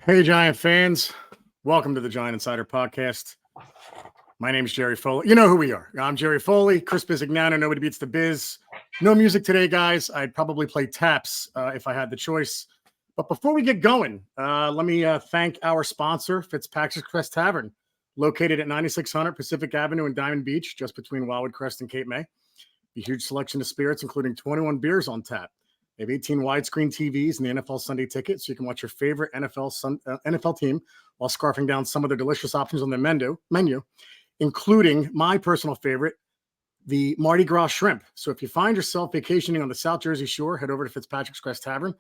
Hey, Giant fans. Welcome to the Giant Insider Podcast. My name is Jerry Foley. You know who we are. I'm Jerry Foley, Chris Bizignano. Nobody beats the biz. No music today, guys. I'd probably play taps if I had the choice. But before we get going, let me thank our sponsor, Fitzpatrick's Crest Tavern, located at 9600 Pacific Avenue in Diamond Beach, just between Wildwood Crest and Cape May. A huge selection of spirits, including 21 beers on tap. They have 18 widescreen TVs and the NFL Sunday Ticket, so you can watch your favorite NFL team while scarfing down some of their delicious options on their menu, including my personal favorite, the Mardi Gras shrimp. So if you find yourself vacationing on the South Jersey Shore, head over to Fitzpatrick's Crest Tavern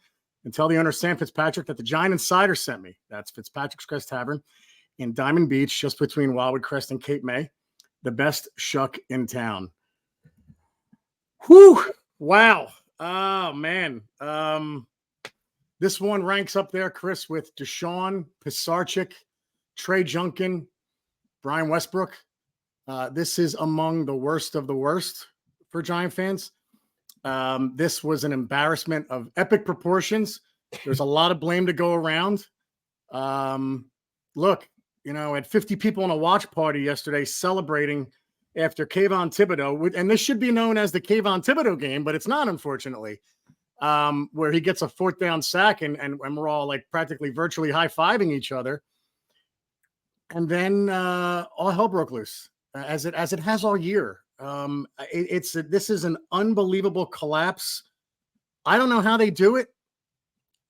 and tell the owner, Sam Fitzpatrick, that the Giant Insider sent me. That's Fitzpatrick's Crest Tavern in Diamond Beach, just between Wildwood Crest and Cape May. The best shuck in town. Whew! Wow. Oh, man. This one ranks up there, Chris, with Deshaun, Pisarcik, Trey Junkin, Brian Westbrook. This is among the worst of the worst for Giant fans. This was an embarrassment of epic proportions. There's a lot of blame to go around. Look, at 50 people in a watch party yesterday celebrating after Kayvon Thibodeau, and this should be known as the Kayvon Thibodeau game, but it's not, unfortunately, where he gets a fourth down sack and we're all like practically virtually high-fiving each other. And then all hell broke loose, as it has all year. This is an unbelievable collapse. I don't know how they do it.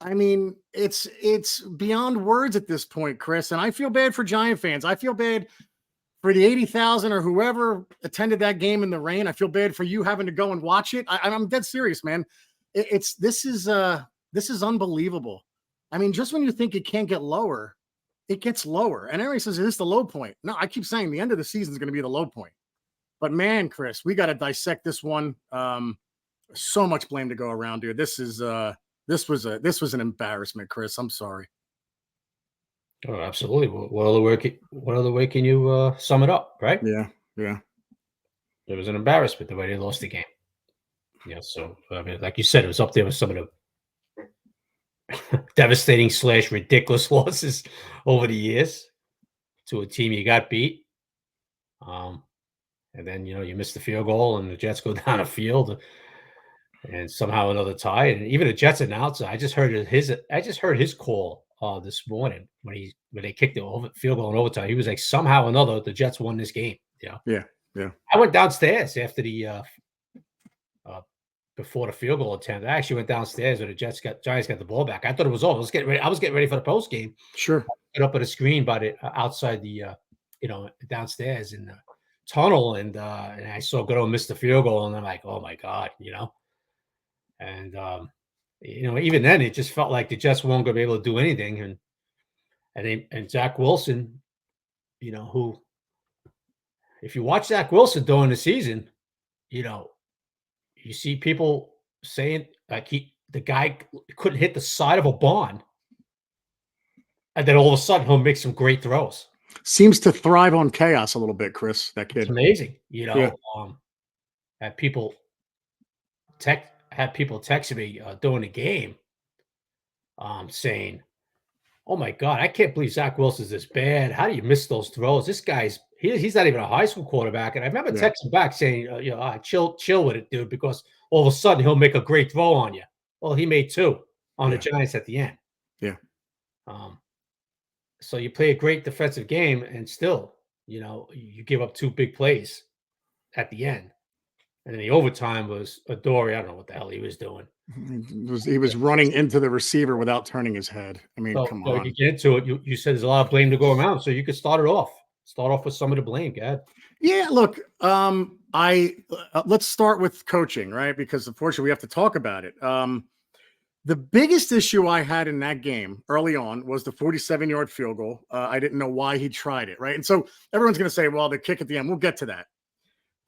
I mean, it's beyond words at this point, Chris, and I feel bad for Giant fans. I feel bad for the 80,000 or whoever attended that game in the rain. I feel bad for you having to go and watch it. I'm dead serious, man. This is unbelievable. I mean, just when you think it can't get lower, it gets lower. And everybody says, is this the low point? No, I keep saying the end of the season is going to be the low point. But man, Chris, we got to dissect this one. So much blame to go around here. This was an embarrassment, Chris. I'm sorry. Oh, absolutely. What other way can you sum it up, right? Yeah. It was an embarrassment the way they lost the game. Yeah, so I mean, like you said, it was up there with some of the devastating / ridiculous losses over the years to a team you got beat. And then you miss the field goal and the Jets go down a field and somehow another tie. And even the Jets announcer, I just heard his call this morning when they kicked the field goal in overtime. He was like, somehow or another the Jets won this game. Yeah. I went downstairs after the before the field goal attempt. I actually went downstairs when the Giants got the ball back. I thought it was over. I was getting ready for the post game. Sure. I put up at a screen, but outside the downstairs in the tunnel, and I saw Goodell miss the field goal, and I'm like, oh my god, and even then it just felt like the Jets weren't going to be able to do anything, and Zach Wilson, who, if you watch Zach Wilson during the season, you see people saying like the guy couldn't hit the side of a barn, and then all of a sudden he'll make some great throws. Seems to thrive on chaos a little bit, Chris. That kid. It's amazing, Yeah. Had people texting me during the game, saying, "Oh my God, I can't believe Zach Wilson's this bad. How do you miss those throws? This guy's he's not even a high school quarterback." And I remember texting back saying, chill with it, dude, because all of a sudden he'll make a great throw on you. Well, he made two on the Giants at the end. Yeah. So you play a great defensive game, and still, you give up two big plays at the end. And then the overtime was Adoree'. I don't know what the hell he was doing. He was running into the receiver without turning his head. I mean, come on. You get into it. You said there's a lot of blame to go around, so you could start it off. Start off with some of the blame, Gad. Yeah, look, let's start with coaching, right? Because unfortunately we have to talk about it. The biggest issue I had in that game early on was the 47-yard field goal. I didn't know why he tried it, right? And so everyone's going to say, well, the kick at the end, we'll get to that.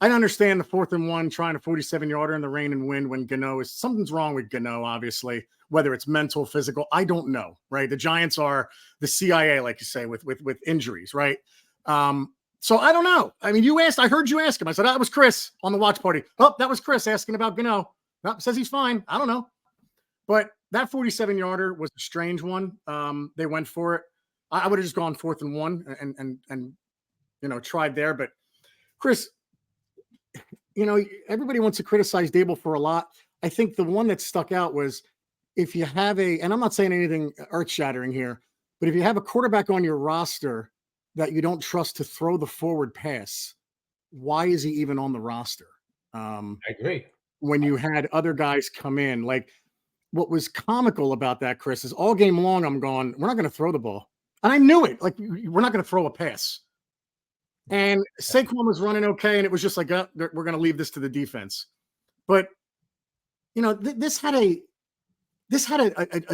I understand the 4th and 1 trying a 47-yarder in the rain and wind when something's wrong with Gano, obviously, whether it's mental, physical, I don't know, right? The Giants are the CIA, like you say, with injuries, right? So I don't know. I mean, I heard you ask him. I said, that was Chris on the watch party. Oh, that was Chris asking about Gano. No, says he's fine. I don't know. But that 47-yarder was a strange one. They went for it. I would have just gone 4th and 1 and tried there. But Chris, everybody wants to criticize Dable for a lot. I think the one that stuck out was if you have and I'm not saying anything earth-shattering here, but if you have a quarterback on your roster that you don't trust to throw the forward pass, why is he even on the roster? I agree. When you had other guys come in, like what was comical about that, Chris, is all game long I'm going, we're not going to throw the ball. And I knew it. Like, we're not going to throw a pass. And Saquon was running okay, and it was just like, we're going to leave this to the defense. But this had a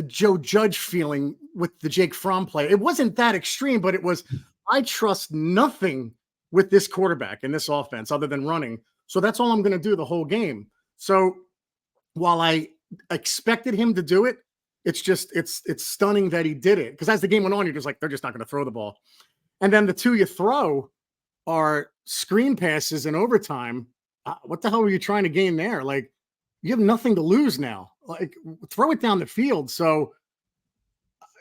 Joe Judge feeling with the Jake Fromm play. It wasn't that extreme, but it was, I trust nothing with this quarterback and this offense other than running. So that's all I'm going to do the whole game. So while I expected him to do it, it's stunning that he did it. Because as the game went on, you're just like, they're just not going to throw the ball. And then the two you throw are screen passes in overtime. What the hell were you trying to gain there? Like, you have nothing to lose now. Like, throw it down the field. So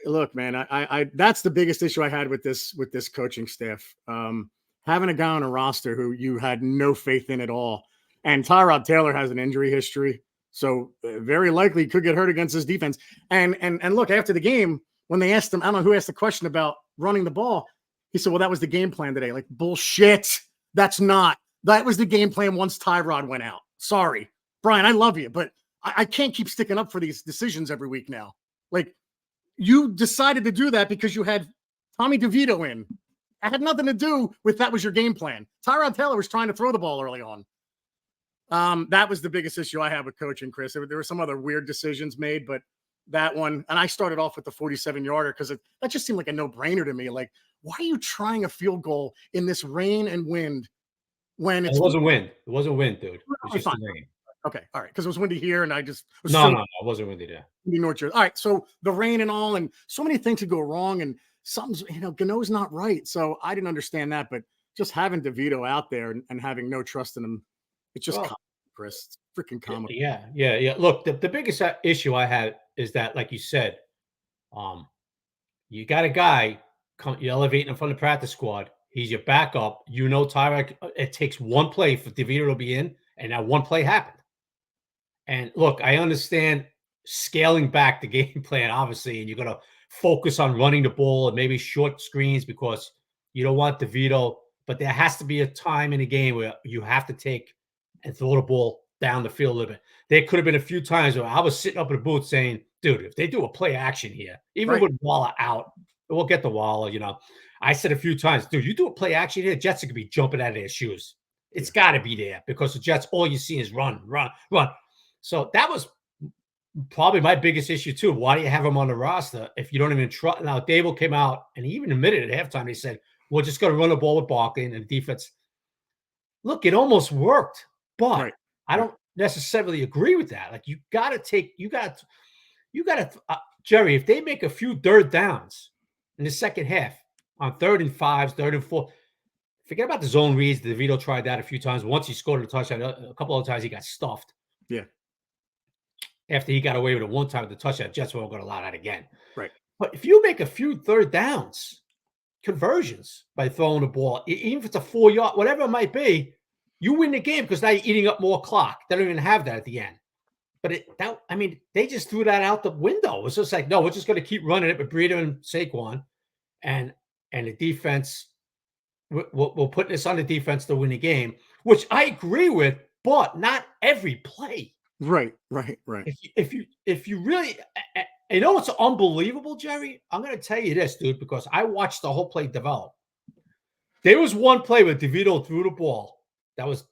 look, man, I that's the biggest issue I had with this coaching staff. Having a guy on a roster who you had no faith in at all. And Tyrod Taylor has an injury history. So very likely could get hurt against this defense. And look, after the game, when they asked him, I don't know who asked the question about running the ball, he said, well, that was the game plan today. Like, bullshit. That's not. That was the game plan once Tyrod went out. Sorry, Brian, I love you, but I can't keep sticking up for these decisions every week now. Like, you decided to do that because you had Tommy DeVito in. It had nothing to do with that was your game plan. Tyrod Taylor was trying to throw the ball early on. That was the biggest issue I had with coaching, Chris. There were some other weird decisions made, but that one, and I started off with the 47-yarder because that just seemed like a no-brainer to me. Like, why are you trying a field goal in this rain and wind when it wasn't wind? It wasn't wind, dude. It was just rain. Okay, all right, because it was windy here, and I just was no, it wasn't windy there. North Jersey. All right, so the rain and all, and so many things could go wrong, and something's Gano's not right. So I didn't understand that, but just having DeVito out there and having no trust in him, it's just Chris, it's freaking comical. Yeah. Look, the biggest issue I had is that, like you said, you got a guy you elevating in front of the practice squad. He's your backup. Tyrod. It takes one play for DeVito to be in, and that one play happened. And look, I understand scaling back the game plan, obviously, and you're going to focus on running the ball and maybe short screens because you don't want DeVito. But there has to be a time in the game where you have to take and throw the ball down the field a little bit. There could have been a few times where I was sitting up in the booth saying, dude, if they do a play action here, even with Waller out, we'll get the Waller, I said a few times, dude, you do a play action here, Jets are going to be jumping out of their shoes. It's got to be there because the Jets, all you see is run. So that was probably my biggest issue too. Why do you have him on the roster if you don't even trust? Now, Dable came out and he even admitted at halftime, he said, we're just going to run the ball with Barkley and the defense. Look, it almost worked, but I don't necessarily agree with that. Like, you got to, Jerry, if they make a few third downs in the second half on 3rd and 5s, 3rd and 4, forget about the zone reads. DeVito tried that a few times. Once he scored a touchdown, a couple of times he got stuffed. Yeah. After he got away with it one time with the touchdown, Jets won't go to allow that again. Right. But if you make a few third downs, conversions by throwing the ball, even if it's a 4-yard, whatever it might be, you win the game because now you're eating up more clock. They don't even have that at the end. But they just threw that out the window. It was just like, no, we're just going to keep running it with Breida and Saquon, and the defense. We'll put this on the defense to win the game, which I agree with, but not every play. Right. If you really, it's unbelievable, Jerry. I'm going to tell you this, dude, because I watched the whole play develop. There was one play where DeVito threw the ball that was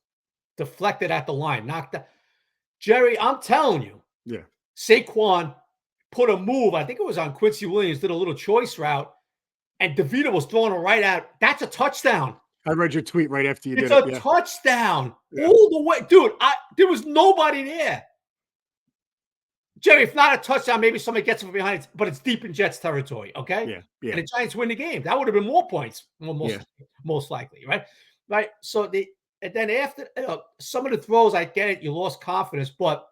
deflected at the line, knocked out. Jerry, I'm telling you, Saquon put a move. I think it was on Quincy Williams, did a little choice route, and DeVito was throwing it right out. That's a touchdown. I read your tweet right after you did it. It's a touchdown all the way. Dude, there was nobody there. Jerry, if not a touchdown, maybe somebody gets it from behind, but it's deep in Jets territory, okay? Yeah. And the Giants win the game. That would have been more points, most likely, right? Right. So and then after some of the throws, I get it, you lost confidence, but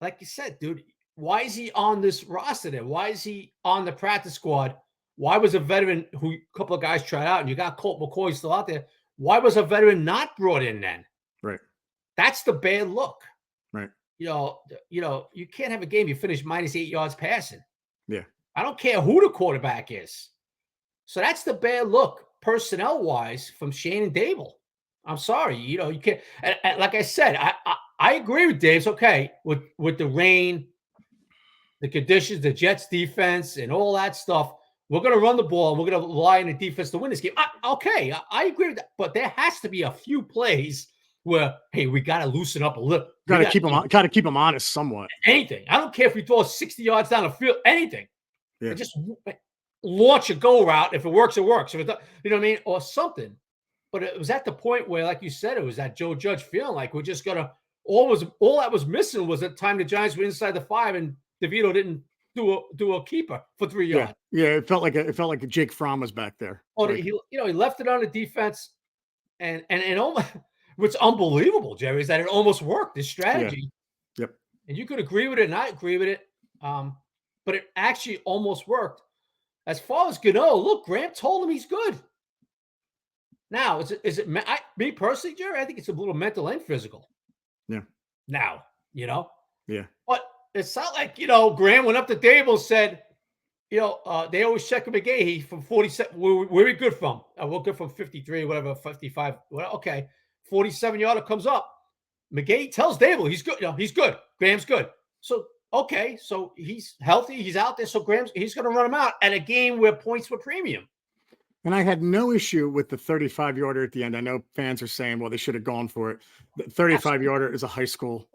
like you said, dude, why is he on this roster then? Why is he on the practice squad? Why was a veteran who a couple of guys tried out and you got Colt McCoy still out there? Why was a veteran not brought in then? Right. That's the bad look. Right. You can't have a game you finish -8 yards passing. Yeah. I don't care who the quarterback is. So that's the bad look personnel-wise from Shane and Dable. I'm sorry, you can't. And like I said, I agree with Dave's okay with the rain, the conditions, the Jets defense, and all that stuff. We're going to run the ball and we're going to rely on the defense to win this game. I agree with that. But there has to be a few plays where, hey, we got to loosen up a little. Got to keep them honest somewhat. Anything. I don't care if we throw 60 yards down the field. Anything. Yeah. Just launch a go route. If it works, it works. If it, you know what I mean, or something. But it was at the point where, like you said, it was that Joe Judge feeling like we're just gonna. All that was missing was the time the Giants were inside the 5 and DeVito didn't do a keeper for 3 yards. Yeah. It felt like Jake Fromm was back there. Oh, like, he left it on the defense, and almost what's unbelievable, Jerry, is that it almost worked. This strategy. Yeah. Yep. And you could agree with it, and I agree with it. But it actually almost worked. As far as Gano, look, Graham told him he's good. Now, is it me personally, Jerry? I think it's a little mental and physical. Yeah. Now, Yeah. But it's not like, Graham went up to Dable and said, they always check McGahee from 47. Where are we good from? We're good from 53, whatever, 55. Well, okay. 47-yarder comes up. McGahee tells Dable he's good. He's good. Graham's good. So, okay. So he's healthy. He's out there. So he's going to run him out at a game where points were premium. And I had no issue with the 35-yarder at the end. I know fans are saying, well, they should have gone for it. The 35-yarder is a high school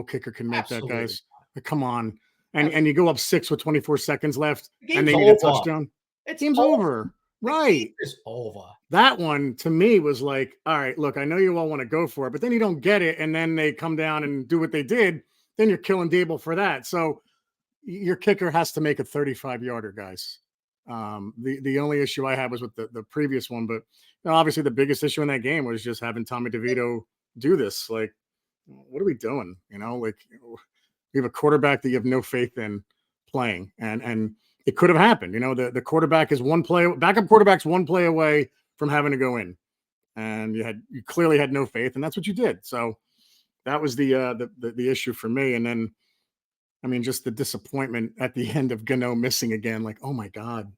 kicker can make Absolutely. that, guys. But come on. And you go up 6 with 24 seconds left and they Game's need a over. touchdown. It's Game's over. Right. It's over. That one to me was like, all right, look, I know you all want to go for it, but then you don't get it. And then they come down and do what they did. Then you're killing Dable for that. So your kicker has to make a 35-yarder, guys. The only issue I had was with the previous one, but obviously the biggest issue in that game was just having Tommy DeVito do this. Like, what are we doing? Like we have a quarterback that you have no faith in playing, and it could have happened. The quarterback is backup quarterback's one play away from having to go in, and you clearly had no faith, and that's what you did. So that was the issue for me. And then, I mean, just the disappointment at the end of Gano missing again. Like, oh my God,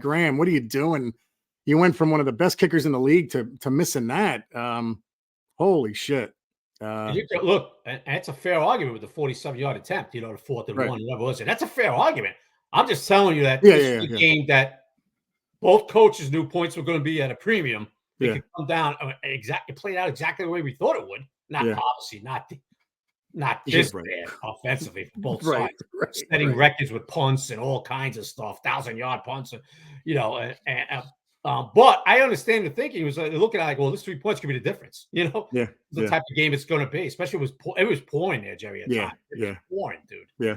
Graham, what are you doing? You went from one of the best kickers in the league to missing that. Holy shit. Look, and it's a fair argument with the 47-yard attempt, the 4th and 1, whatever it was. That's a fair argument. I'm just telling you that this was a game that both coaches knew points were going to be at a premium. They could come down. It played out exactly the way we thought it would. Obviously, not this bad offensively for both sides. Setting records with punts and all kinds of stuff, 1,000-yard punts, but I understand the thinking. It was looking at well, this 3 points could be the difference. The type of game it's going to be, especially it was pouring there, Jerry. At times. It was pouring, dude. Yeah.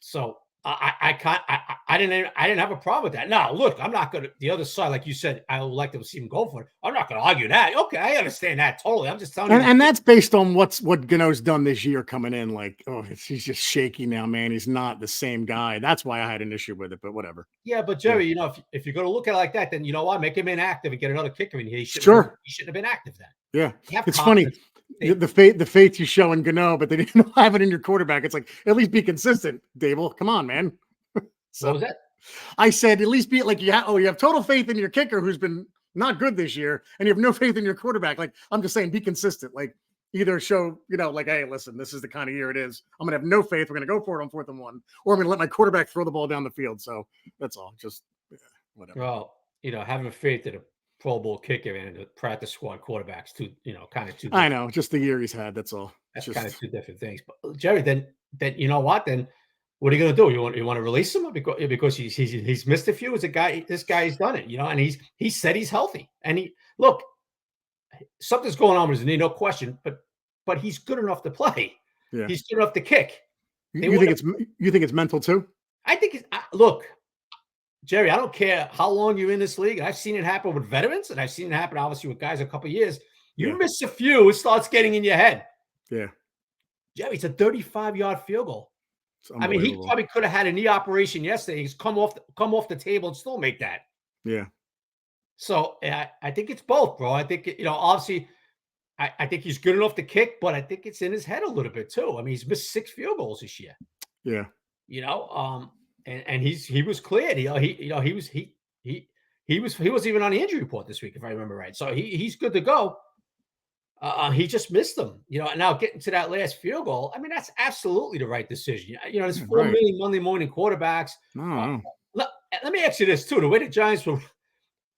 So I didn't have a problem with that. Now, look, I'm not going to the other side, like you said. I would like to see him go for it. I'm not going to argue that. Okay, I understand that totally. I'm just telling you. And that's based on what Gano's done this year coming in. Like, he's just shaky now, man. He's not the same guy. That's why I had an issue with it. But whatever. Yeah, but Jerry, if you're going to look at it like that, then you know what? Make him inactive and get another kicker in here. He shouldn't have been active then. Yeah, it's funny. The faith you show in Gano, but they didn't have it in your quarterback. It's like, at least be consistent, Dable. Come on, man. So what was that? I said, at least be like, you have total faith in your kicker who's been not good this year, and you have no faith in your quarterback. Like, I'm just saying, be consistent. Like, either show, like, hey, listen, this is the kind of year it is. I'm going to have no faith. We're going to go for it on 4th and 1, or I'm going to let my quarterback throw the ball down the field. So that's all. Just whatever. Well, having faith in a Pro Bowl kicker and a practice squad quarterbacks, kind of two. I know, just the year he's had. That's all. That's kind of two different things. But Jerry, then you know what? Then what are you going to do? You want to release him because he's missed a few? As a guy, this guy's done it, and he said he's healthy, and look, something's going on with his knee, no question. But he's good enough to play. Yeah. He's good enough to kick. You think it's mental too? I think look. Jerry, I don't care how long you're in this league. And I've seen it happen with veterans, and I've seen it happen, obviously, with guys a couple of years. You miss a few, it starts getting in your head. Yeah. Jerry, it's a 35-yard field goal. It's I mean, he unbelievable. probably could have had a knee operation yesterday. He's come off the table and still make that. Yeah. So I think it's both, bro. I think obviously, I think he's good enough to kick, but I think it's in his head a little bit too. I mean, he's missed 6 field goals this year. Yeah. And he was cleared. He was even on the injury report this week, if I remember right. So he's good to go. He just missed them, and now getting to that last field goal. I mean, that's absolutely the right decision. There's 4 million Monday morning quarterbacks. No. Let me ask you this too: the way the Giants were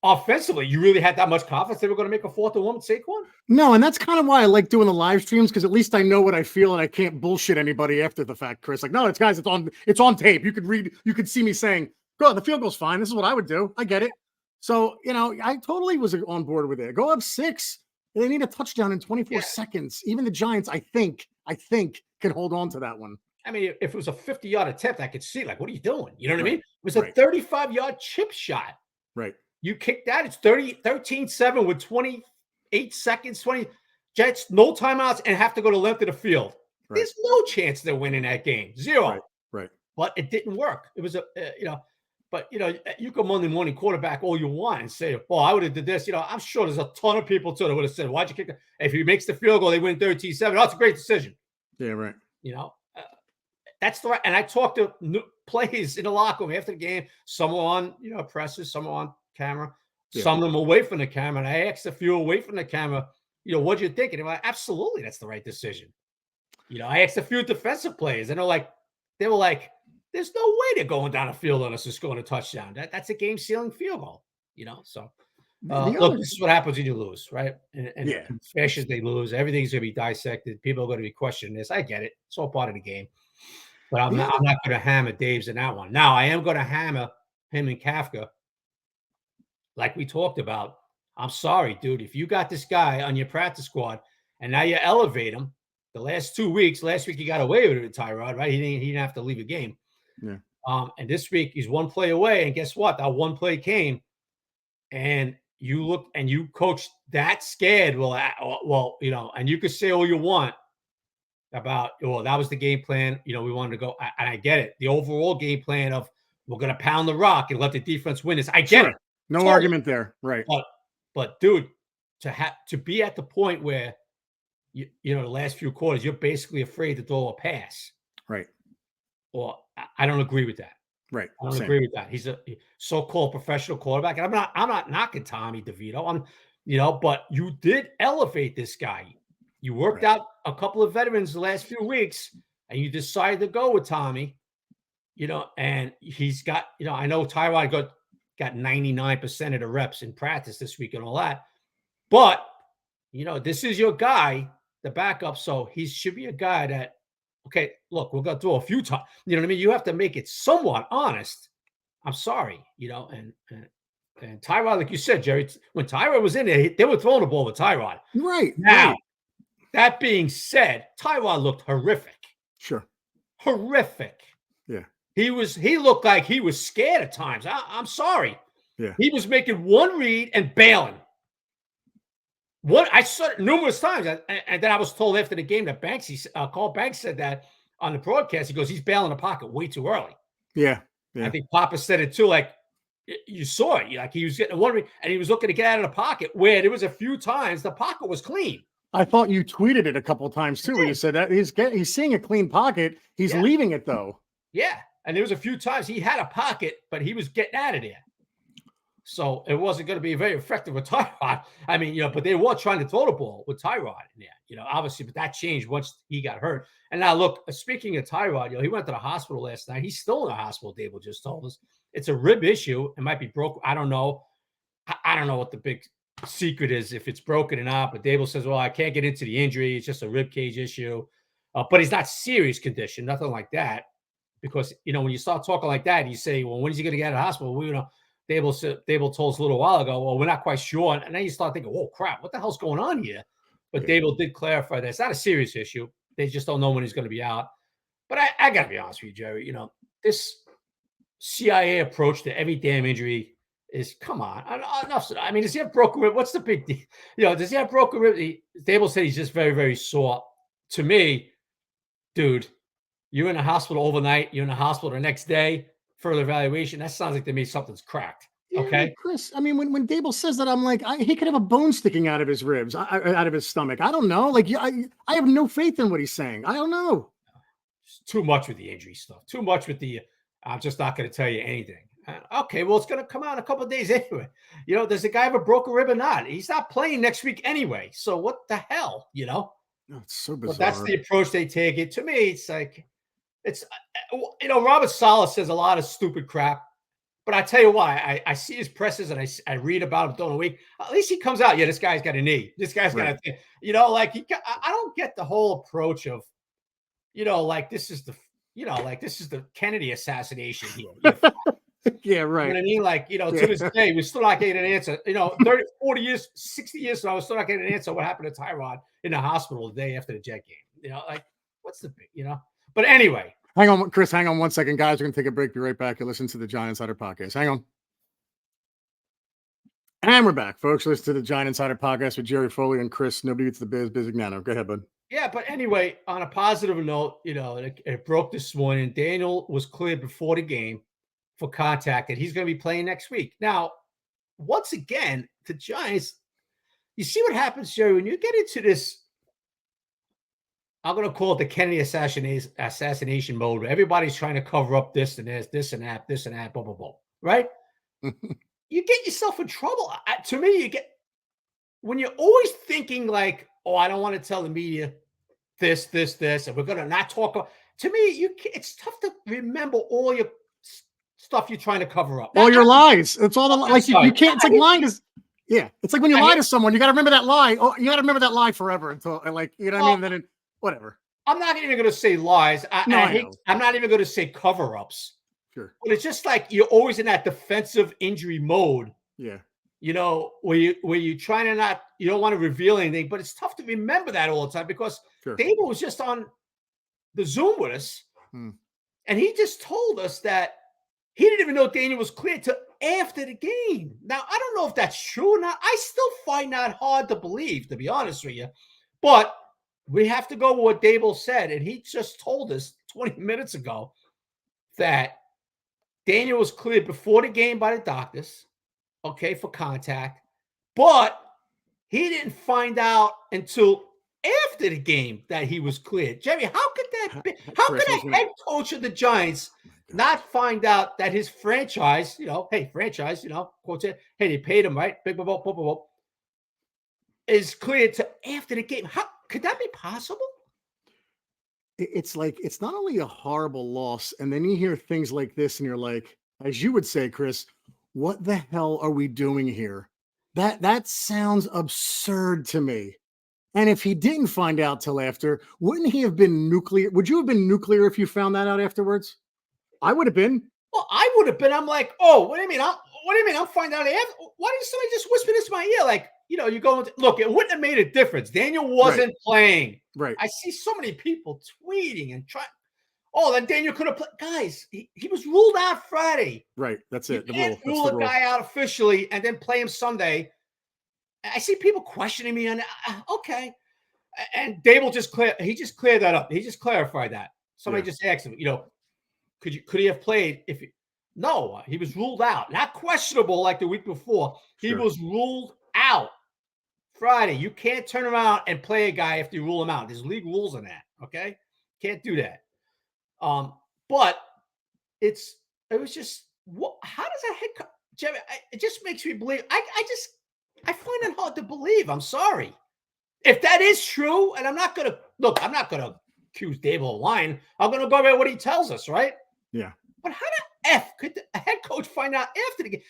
offensively, you really had that much confidence they were going to make a 4th and 1 with Saquon? No, and that's kind of why I like doing the live streams, because at least I know what I feel and I can't bullshit anybody after the fact, Chris. Like, no, it's on tape. You could see me saying, "Go, the field goal's fine. This is what I would do. I get it." So, I totally was on board with it. Go up 6. They need a touchdown in 24 seconds. Even the Giants, I think, can hold on to that one. I mean, if it was a 50-yard attempt, I could see, like, what are you doing? You know what I mean? It was Right. a 35-yard chip shot. Right. You kick that, it's 13-7 with 28 seconds, 20 Jets, no timeouts, and have to go to length of the field. Right. There's no chance they're winning that game. 0. Right. But it didn't work. It was but you go Monday morning quarterback all you want and say, "Oh, I would have did this." I'm sure there's a ton of people too that would have said, "Why'd you kick it?" If he makes the field goal, they win 13-7. That's a great decision. Yeah, right. That's the right. And I talked to players in the locker room after the game. Some were on, presses, some were on camera, some of them away from the camera. And I asked a few away from the camera, what'd you think? And they were like, absolutely, that's the right decision. I asked a few defensive players, and they were like, there's no way they're going down the field on us and scoring a touchdown. That's a game-sealing field goal, So look, this is what happens when you lose, right? And fast as they lose, everything's going to be dissected. People are going to be questioning this. I get it. It's all part of the game. But I'm not going to hammer Dave's in that one. Now, I am going to hammer him and Kafka. Like we talked about, I'm sorry, dude. If you got this guy on your practice squad and now you elevate him, the last 2 weeks, last week he got away with it with Tyrod, right? He didn't have to leave a game. Yeah. And this week he's 1 play away. And guess what? That 1 play came, and you look and you coach that scared. Well, and you could say all you want about, that was the game plan. We wanted to go, and I get it. The overall game plan of we're going to pound the rock and let the defense win this. I get it. No argument there. Right. But dude, to be at the point where the last few quarters, you're basically afraid to throw a pass. Right. Or I don't agree with that. Right. I don't agree with that. He's a so-called professional quarterback. And I'm not knocking Tommy DeVito. But you did elevate this guy. You worked out a couple of veterans the last few weeks, and you decided to go with Tommy, and he's got, I know Tyrod got 99% of the reps in practice this week and all that. But, this is your guy, the backup. So he should be a guy that, okay, look, we're going to throw a few times. You know what I mean? You have to make it somewhat honest. I'm sorry, and Tyrod, like you said, Jerry, when Tyrod was in there, they were throwing the ball with Tyrod. Right. Now, that being said, Tyrod looked horrific. Sure. Horrific. Yeah. He looked like he was scared at times. I'm sorry. Yeah. He was making one read and bailing. I saw it numerous times, and then I was told after the game that Carl Banks said that on the broadcast. He goes, he's bailing the pocket way too early. Yeah. I think Papa said it too. Like, you saw it. Like, he was getting one read, and he was looking to get out of the pocket, where there was a few times the pocket was clean. I thought you tweeted it a couple of times too, where you said that he's seeing a clean pocket. He's leaving it though. Yeah. And there was a few times he had a pocket, but he was getting out of there. So it wasn't going to be very effective with Tyrod. I mean, but they were trying to throw the ball with Tyrod in there, obviously, but that changed once he got hurt. And now look, speaking of Tyrod, he went to the hospital last night. He's still in the hospital, Dable just told us. It's a rib issue. It might be broken. I don't know. I don't know what the big secret is, if it's broken or not, but Dable says, well, I can't get into the injury. It's just a rib cage issue. But he's not serious condition, nothing like that. Because, when you start talking like that, you say, well, when is he going to get out of the hospital? Well, Dable told us a little while ago, well, we're not quite sure. And then you start thinking, whoa, crap, what the hell's going on here? But Dable did clarify that it's not a serious issue. They just don't know when he's going to be out. But I got to be honest with you, Jerry, this CIA approach to every damn injury is, come on. Enough. I mean, does he have broken rib? What's the big deal? Does he have broken rib? Dable said he's just very, very sore. To me, dude, you're in the hospital overnight. You're in the hospital the next day. Further evaluation. That sounds like to me something's cracked. Yeah, Okay. but Chris, I mean, when Dable says that, I'm like, he could have a bone sticking out of his ribs, out of his stomach. I don't know. Like, I have no faith in what he's saying. I don't know. It's too much with the injury stuff. Too much with the. I'm just not going to tell you anything. Okay, well, it's going to come out in a couple of days anyway. Does the guy have a broken rib or not? He's not playing next week anyway. So what the hell, Oh, it's so bizarre. But that's the approach they take. It to me, it's like, Robert Saleh says a lot of stupid crap. But I tell you why, I see his presses and I read about him during the week. At least he comes out. Yeah, this guy's got a knee. This guy's got a, I don't get the whole approach of, like this is the Kennedy assassination here. Yeah, right. You know what I mean? Like, to this day, we're still not getting an answer. 30, 40 years, 60 years ago, I was still not getting an answer what happened to Tyrod in the hospital the day after the Jet game. Like, what's the big, But anyway. Hang on, Chris. Hang on 1 second, guys. We're going to take a break. Be right back. You listen to the Giant Insider Podcast. Hang on. And we're back, folks. Listen to the Giant Insider Podcast with Jerry Foley and Chris. Nobody gets the biz, Bizignano. Go ahead, bud. Yeah, but anyway, on a positive note, it broke this morning. Daniel was cleared before the game for contact, and he's going to be playing next week. Now, once again, the Giants, you see what happens, Jerry, when you get into this, I'm going to call it the Kennedy assassination mode, where everybody's trying to cover up this and this and that, blah, blah, blah, right? You get yourself in trouble. To me, when you're always thinking like, oh, I don't want to tell the media this, and we're going to not talk about, to me, it's tough to remember all your stuff you're trying to cover up. All your lies. It's all the like you can't. It's like lying is. Yeah, it's like when you lie to someone, you got to remember that lie. Oh, you got to remember that lie forever until what I mean. Then whatever. I'm not even going to say lies. I'm not even going to say cover-ups. Sure. But it's just like you're always in that defensive injury mode. Yeah. Where you trying to not, you don't want to reveal anything, but it's tough to remember that all the time because Dable was just on the Zoom with us, and he just told us that he didn't even know Daniel was cleared till after the game. Now, I don't know if that's true or not. I still find that hard to believe, to be honest with you. But we have to go with what Dable said, and he just told us 20 minutes ago that Daniel was cleared before the game by the doctors, for contact, but he didn't find out until after the game that he was cleared. Jerry, how could that be? How could a head coach of the Giants not find out that his franchise, franchise, quote it, hey, they paid him, right? Big, is cleared to after the game. How could that be possible? It's like, it's not only a horrible loss, and then you hear things like this and you're like, as you would say, Chris, what the hell are we doing here? That sounds absurd to me. And if he didn't find out till after, wouldn't he have been nuclear? Would you have been nuclear if you found that out afterwards? I would have been. Well, I would have been. I'm like, oh, what do you mean? I'm finding out after. Why didn't somebody just whisper this in my ear? Like, you go, look, it wouldn't have made a difference. Daniel wasn't playing. Right. I see so many people tweeting and trying. Oh, then Daniel could have played. Guys, he was ruled out Friday. Right. That's it. You can't rule a guy out officially and then play him Sunday. I see people questioning me on okay. And Dable cleared that up. He just clarified that. Somebody just asked him, could he have played if no, he was ruled out. Not questionable like the week before. He was ruled out Friday. You can't turn around and play a guy after you rule him out. There's league rules on that. Okay. Can't do that. But it was just how does a head coach, Jerry, it just makes me believe. I find it hard to believe. I'm sorry. If that is true, and I'm not going to accuse Dable of lying. I'm going to go by what he tells us, right? Yeah. But how the F could a head coach find out after the game?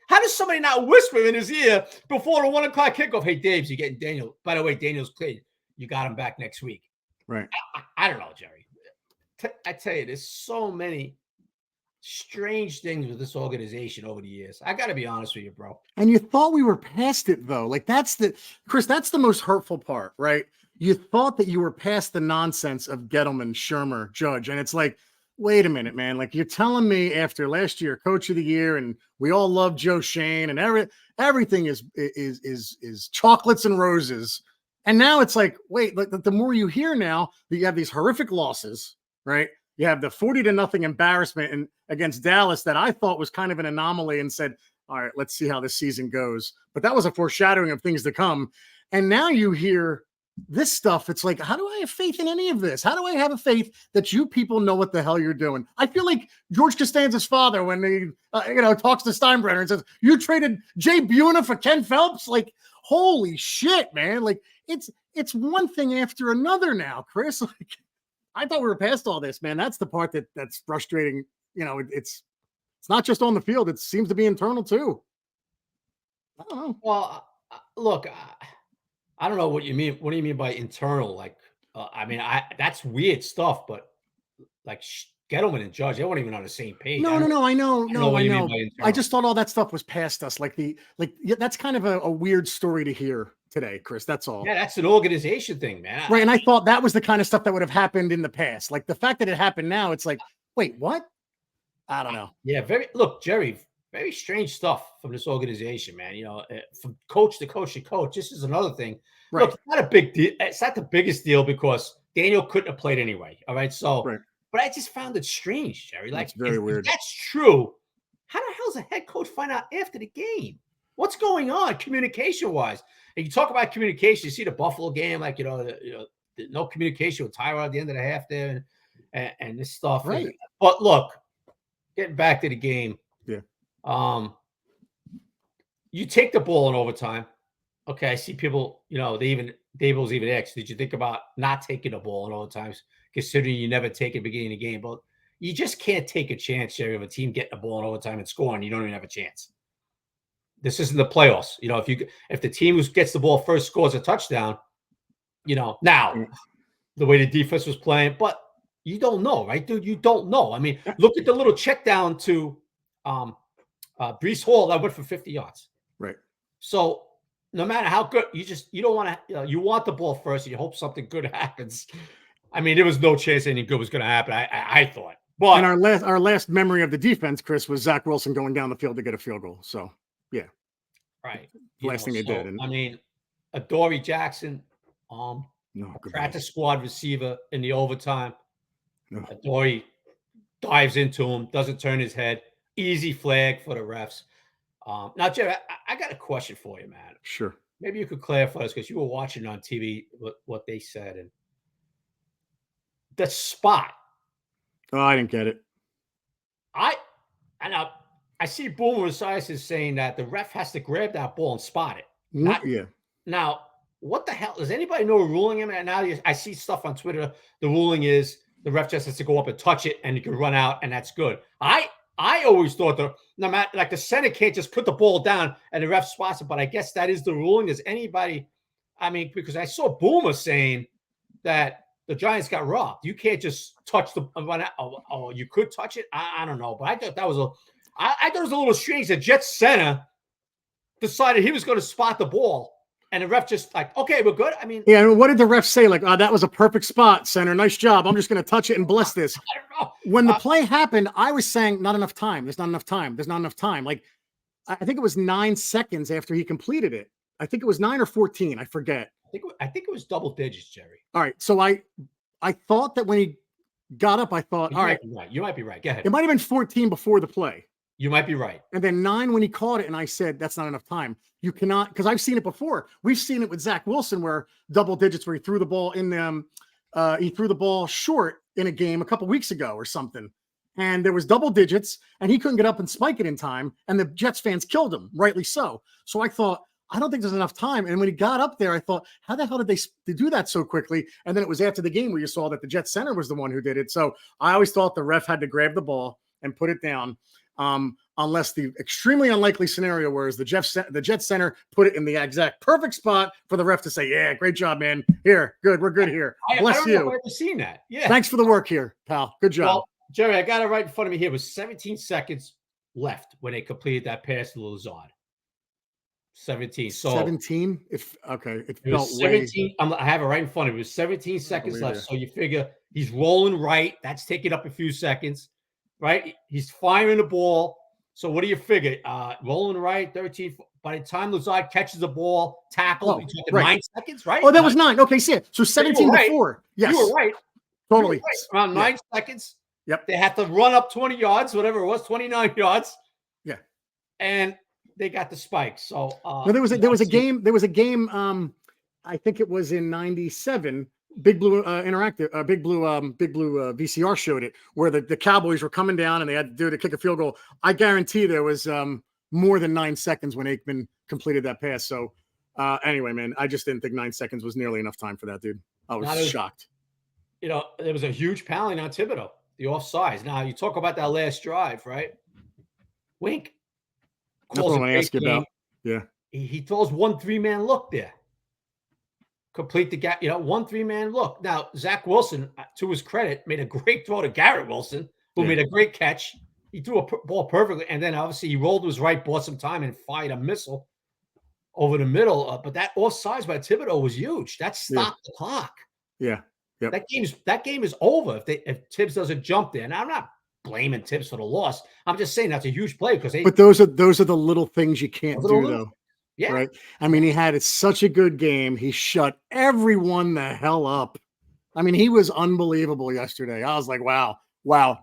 How does somebody not whisper in his ear before the 1 o'clock kickoff? Hey, Dave's, you're getting Daniel. By the way, Daniel's cleared. You got him back next week. Right. I don't know, Jerry. I tell you, there's so many strange things with this organization over the years. I got to be honest with you, bro. And you thought we were past it, though. Like, Chris, that's the most hurtful part, right? You thought that you were past the nonsense of Gettleman, Shermer, Judge. And it's like, wait a minute, man. Like, you're telling me after last year, Coach of the Year, and we all love Joe Shane, and everything is chocolates and roses. And now it's like, wait, like the more you hear now that you have these horrific losses, right? You have the 40-0 embarrassment against Dallas that I thought was kind of an anomaly and said, all right, let's see how this season goes. But that was a foreshadowing of things to come. And now you hear this stuff. It's like, how do I have faith in any of this? How do I have a faith that you people know what the hell you're doing? I feel like George Costanza's father when he, talks to Steinbrenner and says, you traded Jay Buhner for Ken Phelps. Like, holy shit, man. Like, it's one thing after another now, Chris. Like, I thought we were past all this, man. That's the part that's frustrating. It's not just on the field. It seems to be internal too. I don't know. Well, look, I don't know what you mean. What do you mean by internal? Like, that's weird stuff. But like Gettleman and Judge, they weren't even on the same page. No. I know. I just thought all that stuff was past us. That's kind of a weird story to hear today, Chris. That's all. Yeah, that's an organization thing, man. Right. And I thought that was the kind of stuff that would have happened in the past. Like the fact that it happened now, it's like, wait, what? I don't know. Yeah, Jerry, very strange stuff from this organization, man. From coach to coach to coach. This is another thing. Right. Look, it's not a big deal. It's not the biggest deal because Daniel couldn't have played anyway. All right. So, right. But I just found it strange, Jerry. Like, it's very weird. If that's true, how the hell does a head coach find out after the game? What's going on communication-wise? And you talk about communication. You see the Buffalo game, like, no communication with Tyrod at the end of the half there and this stuff. Right. But look, getting back to the game. Yeah. You take the ball in overtime. Okay, I see people, Daboll's even asked, did you think about not taking the ball in overtime, considering you never take it at the beginning of the game? But you just can't take a chance, Jerry, of a team getting the ball in overtime and scoring. You don't even have a chance. This isn't the playoffs. If the team who gets the ball first scores a touchdown, now the way the defense was playing, but you don't know, right, dude? You don't know. I mean, look at the little check down to Breece Hall that went for 50 yards. Right. So no matter how good, you don't want to, you want the ball first and you hope something good happens. I mean, there was no chance anything good was going to happen. I thought. But and our last memory of the defense, Chris, was Zach Wilson going down the field to get a field goal. So yeah. Right. Last thing they did. I mean, Adoree Jackson, practice squad receiver in the overtime. No. Adoree dives into him, doesn't turn his head. Easy flag for the refs. Now, Jerry, I got a question for you, man. Sure. Maybe you could clarify this because you were watching on TV what they said. And the spot. Oh, I didn't get it. I see Boomer Esiason saying that the ref has to grab that ball and spot it. Now, what the hell? Does anybody know a ruling? And now I see stuff on Twitter. The ruling is the ref just has to go up and touch it, and you can run out, and that's good. I always thought the center can't just put the ball down and the ref spots it, but I guess that is the ruling. Does anybody? I mean, because I saw Boomer saying that the Giants got robbed. You can't just touch the run out. Oh, you could touch it. I don't know, but I thought that was I thought it was a little strange that Jets center decided he was going to spot the ball, and the ref just like, okay, we're good. I mean, yeah. What did the ref say? Like, that was a perfect spot, center. Nice job. I'm just going to touch it and bless this. I don't know. When the play happened, I was saying, not enough time. There's not enough time. There's not enough time. Like, I think it was 9 seconds after he completed it. I think it was 9 or 14. I forget. I think it was double digits, Jerry. All right. So I thought that when he got up, I thought, all right. You might be right. Go ahead. It might have been 14 before the play. You might be right. And then 9 when he caught it, and I said, that's not enough time. You cannot, because I've seen it before. We've seen it with Zach Wilson where double digits, where he threw the ball he threw the ball short in a game a couple weeks ago or something. And there was double digits, and he couldn't get up and spike it in time, and the Jets fans killed him, rightly so. So I thought, I don't think there's enough time. And when he got up there, I thought, how the hell did they do that so quickly? And then it was after the game where you saw that the Jets center was the one who did it. So I always thought the ref had to grab the ball and put it down. Unless the extremely unlikely scenario where the Jets center put it in the exact perfect spot for the ref to say, yeah, great job, man. Here, good. We're good here. Bless I don't you. know if I've ever seen that. Yeah. Thanks for the work here, pal. Good job. Well, Jerry, I got it right in front of me here. It was 17 seconds left when they completed that pass to Lazard. 17. So 17? It felt 17. I have it right in front of me. It was 17 seconds left. So you figure he's rolling right. That's taking up a few seconds, right? He's firing the ball. So what do you figure? Rolling right, 13. By the time Lazard catches the ball, tackle, Oh, you're talking right. 9 seconds, right? Oh, that was 9. Okay, see it. So So you 17 were to right. 4. Yes. You were right. Totally. You were right. Around Yeah. 9 seconds. Yep. They had to run up 20 yards, whatever it was, 29 yards. Yeah. And they got the spike. So no, there was a game. There was a game. I think it was in '97. Big Blue Interactive, Big Blue VCR showed it where the Cowboys were coming down and they had to do to kick a field goal. I guarantee there was more than 9 seconds when Aikman completed that pass. So anyway, man, I just didn't think 9 seconds was nearly enough time for that dude. I was shocked. There was a huge penalty on Thibodeau, the offsides. Now you talk about that last drive, right? Wink. That's what I want to ask you about. Yeah. He throws 1 3-man look there. Complete the gap, 1 3-man look. Now, Zach Wilson, to his credit, made a great throw to Garrett Wilson, who made a great catch. He threw a ball perfectly, and then obviously he rolled to his right, bought some time, and fired a missile over the middle. But that offsides by Thibodeau was huge. That stopped the clock. Yeah. Yep. That game is over if Tibbs doesn't jump there. Now, I'm not blaming Tibbs for the loss. I'm just saying that's a huge play because But those are the little things you can't do though. Yeah. Right. I mean, he had such a good game. He shut everyone the hell up. I mean, he was unbelievable yesterday. I was like, wow.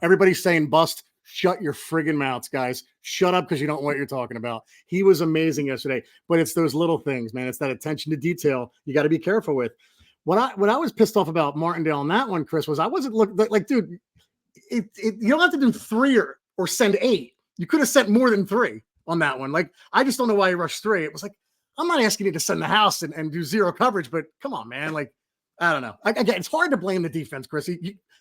Everybody's saying bust. Shut your friggin' mouths, guys. Shut up because you don't know what you're talking about. He was amazing yesterday. But it's those little things, man. It's that attention to detail you got to be careful with. What I was pissed off about Martindale on that one, Chris, was I wasn't like, dude, you don't have to do 3 or send 8. You could have sent more than 3 on that one. Like, I just don't know why you rushed 3. It was like, I'm not asking you to send the house and do 0 coverage, but come on, man. Like, I don't know. Again, it's hard to blame the defense, Chris.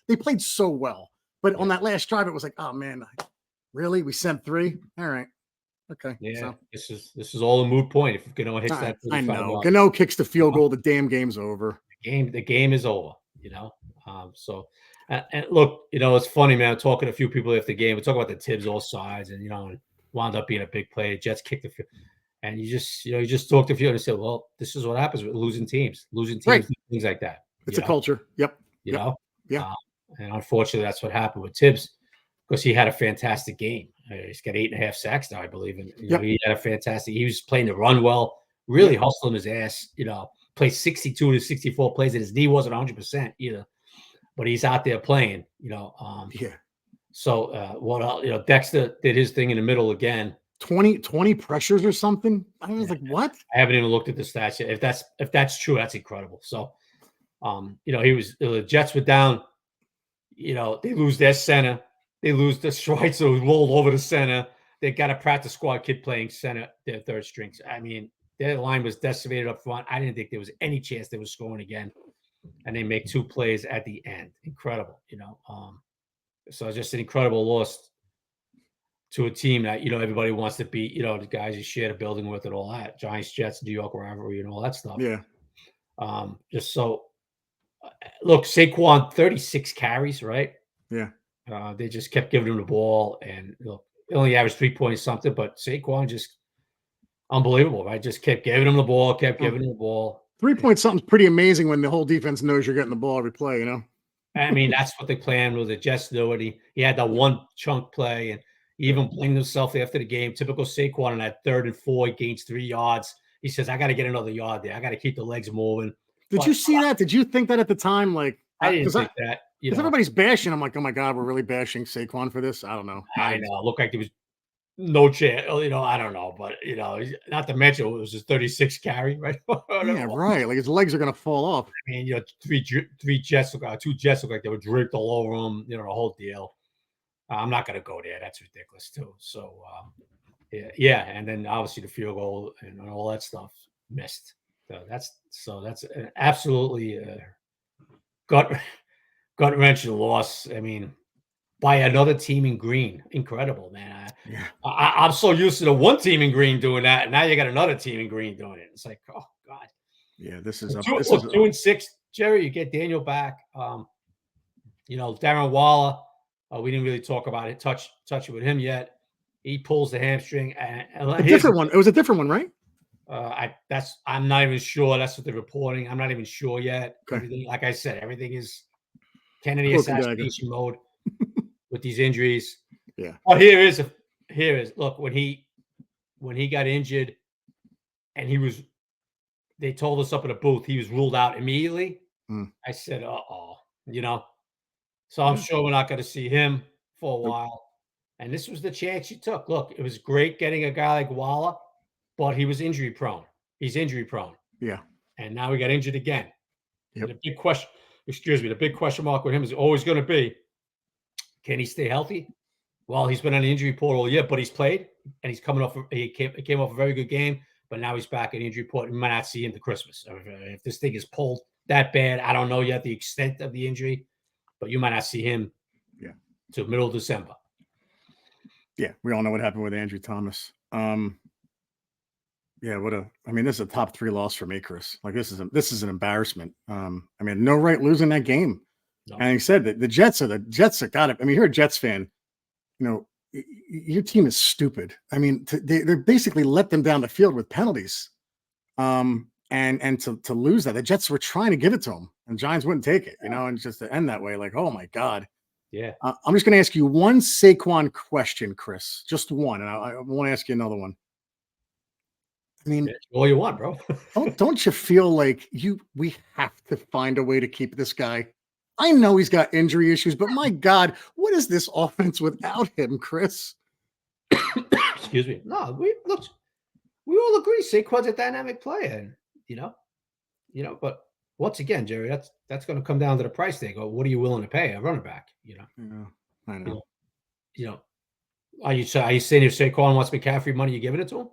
They played so well. But on that last drive, it was like, oh, man, really? We sent 3? All right. Okay. Yeah, so. this is all a moot point. If Gano hits that, I know. Gano kicks the field goal, the damn game's over. The game is over, So, and look, it's funny, man. I'm talking to a few people after the game. We talk about the Tibbs all sides, and and wound up being a big play. The Jets kicked the field, and you just talk to a few and say, well, this is what happens with losing teams, right. things like that. It's a culture. Yep. Yeah. And unfortunately, that's what happened with Tibbs because he had a fantastic game. He's got 8.5 sacks now, I believe, and he had a fantastic. He was playing the run well, really hustling his ass. Played 62 to 64 plays, and his knee wasn't 100% either. But he's out there playing, So, Dexter did his thing in the middle again. 20 pressures or something. I was like, what? I haven't even looked at the stats yet. If that's true, that's incredible. So, the Jets were down. They lose their center. They lose the Schweitzer who rolled over the center. They got a practice squad kid playing center, their third strings. I mean, their line was decimated up front. I didn't think there was any chance they were scoring again. And they make 2 plays at the end. Incredible, So it's just an incredible loss to a team that, everybody wants to beat, the guys you share the building with and all that. Giants, Jets, New York rivalry and all that stuff. Yeah. Just so, look, Saquon, 36 carries, right? Yeah. They just kept giving him the ball and they only averaged 3 points something, but Saquon just unbelievable, right? Just kept giving him the ball, kept giving him the ball. 3 point something's pretty amazing when the whole defense knows you're getting the ball every play, I mean, that's what they planned with the Jets knew it. He had that one chunk play and he even blamed himself after the game. Typical Saquon on that 3rd and 4, he gains 3 yards. He says, I got to get another yard there. I got to keep the legs moving. Did you see that? Did you think that at the time? Like, I didn't think that. Because everybody's bashing. I'm like, oh my God, we're really bashing Saquon for this. I don't know. I know. Looked like there was no chance. I don't know. But, not to mention it was his 36 carry, right? Yeah, right. Like his legs are going to fall off. I mean, 2 Jets look like they were draped all over him, the whole deal. I'm not going to go there. That's ridiculous too. So, yeah. And then obviously the field goal and all that stuff missed. So that's an absolutely gut wrenching loss. I mean, by another team in green. Incredible, man. I'm so used to the one team in green doing that. And now you got another team in green doing it. It's like, oh God. Yeah, this is 2-6, Jerry. You get Daniel back. Darren Waller. We didn't really talk about it, touch it with him yet. He pulls the hamstring. A different one. It was a different one, right? I'm not even sure. That's what they're reporting. I'm not even sure yet. Okay. Everything, like I said, everything is Kennedy assassination mode with these injuries. Yeah. But here is here is look when he got injured and they told us up in the booth he was ruled out immediately. Mm. I said, you know. So I'm sure we're not going to see him for a Nope. while. And this was the chance you took. Look, it was great getting a guy like Waller, but he was injury prone. He's injury prone. Yeah. And now he got injured again. Yep. And the big question, the big question mark with him is always going to be, can he stay healthy? Well, he's been on the injury report all year, but he's played and he's coming off. He came off a very good game, but now he's back in the injury report. We might not see him to Christmas. If this thing is pulled that bad, I don't know yet the extent of the injury, but you might not see him to middle of December. Yeah, we all know what happened with Andrew Thomas. Yeah, this is a top 3 loss for me, Chris. Like this is an embarrassment. No right losing that game. No. And he said that the Jets are got it. I mean, you're a Jets fan. You know, your team is stupid. I mean, they basically let them down the field with penalties. And to lose that, the Jets were trying to give it to them, and Giants wouldn't take it. You know, and just to end that way, like, oh my God. Yeah. I'm just going to ask you one Saquon question, Chris. Just one, and I want to ask you another one. I mean, all you want, bro. don't you feel like we have to find a way to keep this guy? I know he's got injury issues, but my God, what is this offense without him, Chris? Excuse me. No, we all agree Saquon's a dynamic player, and but once again, Jerry, that's going to come down to the price tag. What are you willing to pay a running back? Yeah, I know. Are you saying if Saquon wants McCaffrey money, you giving it to him?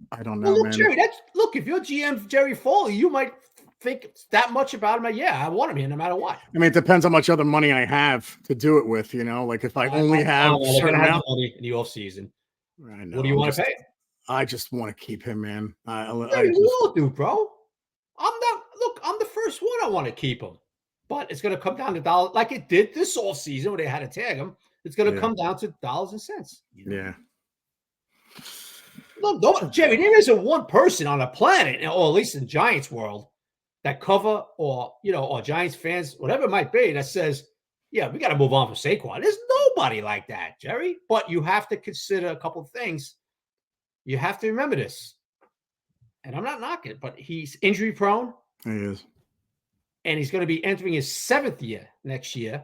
I don't know, look, man. Jerry, if you're GM Jerry Foley, you might think that much about him. Like, yeah, I want him here no matter what. I mean, it depends how much other money I have to do it with. Like if I only have a certain amount money in the off season. I know. What do you want to pay? I just want to keep him, man. We all do, bro. I'm the first one. I want to keep him, but it's going to come down to dollars, like it did this off season where they had to tag him. It's going to come down to dollars and cents. Yeah. Look, Jerry, there isn't one person on the planet, or at least in the Giants world, that cover or Giants fans, whatever it might be, that says, yeah, we got to move on from Saquon. There's nobody like that, Jerry. But you have to consider a couple of things. You have to remember this. And I'm not knocking it, but he's injury prone. He is. And he's going to be entering his 7th year next year.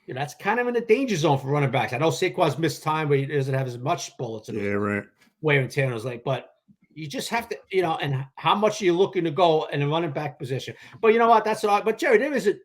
That's kind of in the danger zone for running backs. I know Saquon's missed time, but he doesn't have as much bullets. Right. Wear and tear in his leg, but you just have to, and how much are you looking to go in the running back position? But you know what? But Jerry, there isn't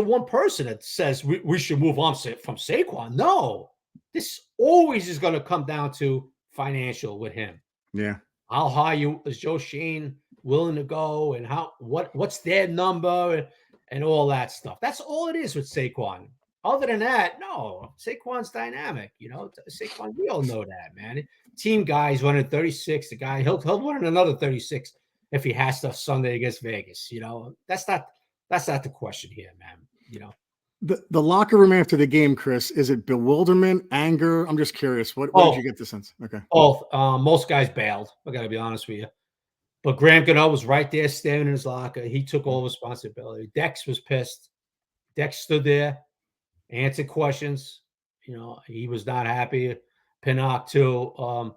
one person that says we should move on from Saquon. No, this always is going to come down to financial with him. Yeah. How high is Joe Shane willing to go, and what's their number and all that stuff. That's all it is with Saquon. Other than that, no, Saquon's dynamic. Saquon, we all know that, man. Team guys running 36. The guy, he'll run another 36 if he has to Sunday against Vegas. That's not the question here, man. The locker room after the game, Chris, is it bewilderment, anger? I'm just curious. What did you get the sense? Okay. Both. Most guys bailed. I got to be honest with you. But Graham Gano was right there staring in his locker. He took all responsibility. Dex was pissed. Dex stood there, answered questions. He was not happy. Pinnock too. A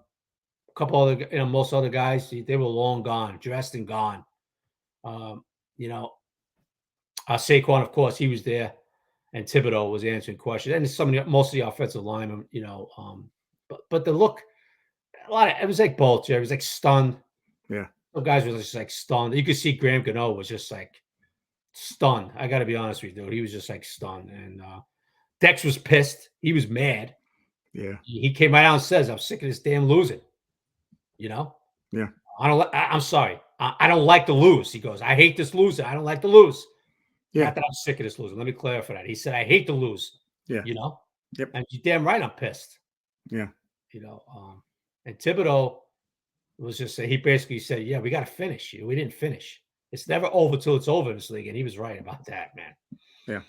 couple other, most other guys, they were long gone, dressed and gone. Saquon, of course, he was there, and Thibodeau was answering questions, and most of the offensive linemen. But the look, it was like both. Jerry, it was like stunned. Yeah, some guys were just like stunned. You could see Graham Gano was just like stunned. I got to be honest with you, dude. He was just like stunned, and Dex was pissed. He was mad. Yeah. He came right out and says, I'm sick of this damn losing. Yeah. I'm sorry. I don't like to lose. He goes, I hate this losing. I don't like to lose. Yeah. Not that I'm sick of this losing. Let me clarify that. He said, I hate to lose. Yeah. Yep. And you're damn right I'm pissed. Yeah. And Thibodeau was just, he basically said, yeah, we got to finish. We didn't finish. It's never over till it's over in this league. And he was right about that, man. Yeah.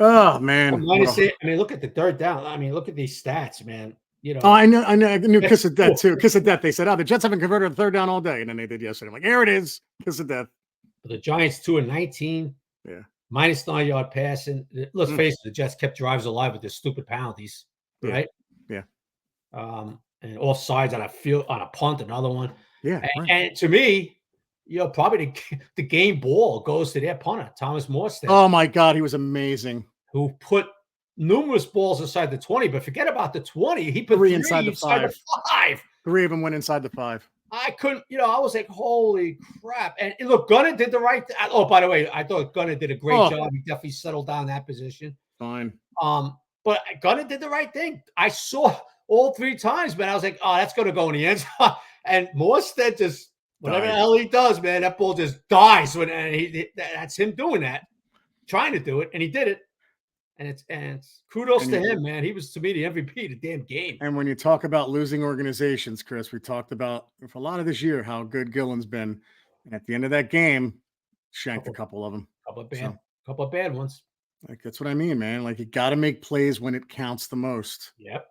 Oh, man. Look at the third down. Look at these stats, man. Oh, I knew kiss of death too. Kiss of death. They said, the Jets haven't converted a third down all day. And then they did yesterday. I'm like, here it is. Kiss of death. The Giants 2-19. Yeah. minus 9-yard passing. Let's Mm. face it, the Jets kept drives alive with their stupid penalties, Yeah. right? Yeah. And offsides on a punt, another one. Yeah. Right. And to me, probably the game ball goes to their punter, Thomas Morstead, Oh my God, he was amazing. who put numerous balls inside the 20, but forget about the 20. He put Three three inside the inside the 5. 3 of them went inside the 5. I couldn't, I was like, holy crap. And look, Gunner did the right thing. Oh, by the way, I thought Gunner did a great job. He definitely settled down that position. Fine. But Gunner did the right thing. I saw all 3 times, man. I was like, oh, that's going to go in the end zone. And Morstead just, whatever the hell he does, man, that ball just dies. That's him doing that, trying to do it, and he did it. And it's kudos to him, man. He was, to me, the MVP of the damn game. And when you talk about losing organizations, Chris, we talked about for a lot of this year how good Gillen's been. And at the end of that game, shanked a couple of them. Couple of bad ones. Like, that's what I mean, man. Like, you got to make plays when it counts the most. Yep.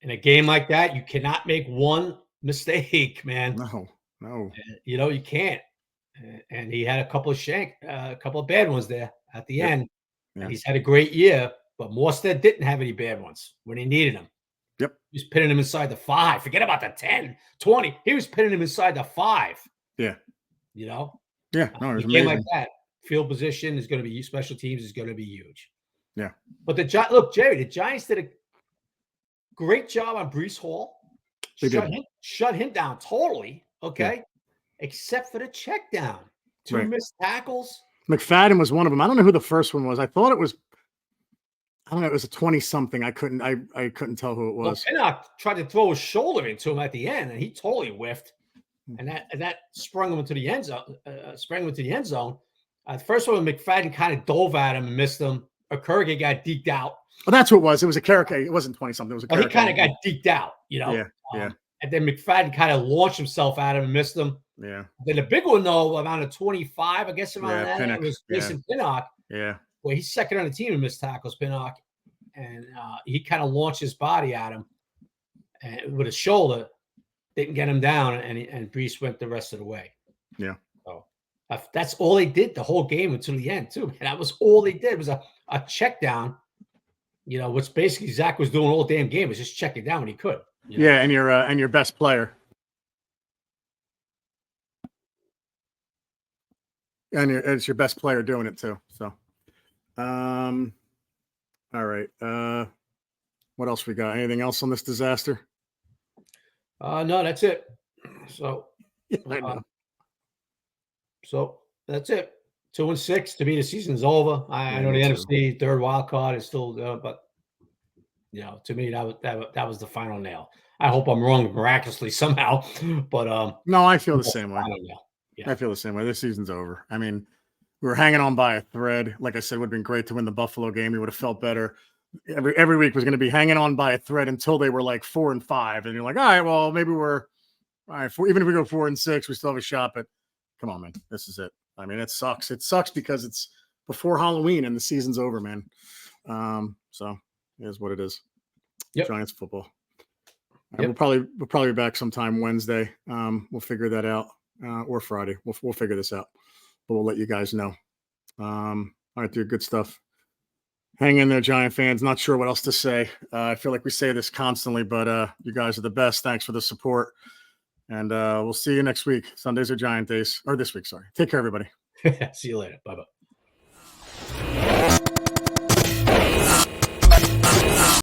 In a game like that, you cannot make one mistake, man. No. You can't. And he had a couple of bad ones there at the end. Yeah. And he's had a great year, but Morstead didn't have any bad ones when he needed them. Yep. He was pinning him inside the 5. Forget about the 10, 20. He was pinning him inside the 5. Yeah. Yeah. No, it was a game amazing. like that, field position is going to be special teams is going to be huge. Yeah. But look, Jerry, the Giants did a great job on Breece Hall. Shut him down totally. Okay. Yeah. Except for the check down. 2 missed tackles. McFadden was one of them. I don't know who the first one was. I thought it was, I don't know, it was a 20-something. I couldn't tell who it was. Well, Pinnock tried to throw his shoulder into him at the end, and he totally whiffed. And that sprung him into the end zone. The first one, McFadden kind of dove at him and missed him. Okereke got deked out. Well, that's what it was. It was a Okereke. It wasn't 20-something. It was a Okereke. He kind of got deked out, Yeah. And then McFadden kind of launched himself at him and missed him. Yeah. Then the big one, though, around a 25, I guess around that, Pinnock. it was Jason Pinnock. Yeah. Well, he's second on the team in missed tackles, Pinnock. And he kind of launched his body at him and with his shoulder. Didn't get him down, and Breece went the rest of the way. Yeah. So that's all they did the whole game until the end, too. And that was all they did was a check down, which basically Zach was doing all damn game, was just checking down when he could. Yeah, and your best player. And it's your best player doing it too. So, all right. What else we got? Anything else on this disaster? No, that's it. So, so that's it. 2-6. To me, the season's over. I know the NFC third wild card is still, but to me, that was the final nail. I hope I'm wrong miraculously somehow, but no, I feel the same way. Yeah. I feel the same way. This season's over. I mean, we were hanging on by a thread. Like I said, it would have been great to win the Buffalo game. We would have felt better. Every week was going to be hanging on by a thread until they were like 4-5. And you're like, all right, well, maybe we're all right. Even if we go 4-6, we still have a shot. But come on, man, this is it. I mean, it sucks. It sucks because it's before Halloween and the season's over, man. So it is what it is. Yep. Giants football. Yep. We'll probably be back sometime Wednesday. We'll figure that out. Or Friday. We'll figure this out, but we'll let you guys know. All right, dude, good stuff. Hang in there, Giant fans. Not sure what else to say. I feel like we say this constantly, but you guys are the best. Thanks for the support, and we'll see you next week. Sundays are Giant days, or this week. Sorry. Take care, everybody. See you later. Bye-bye.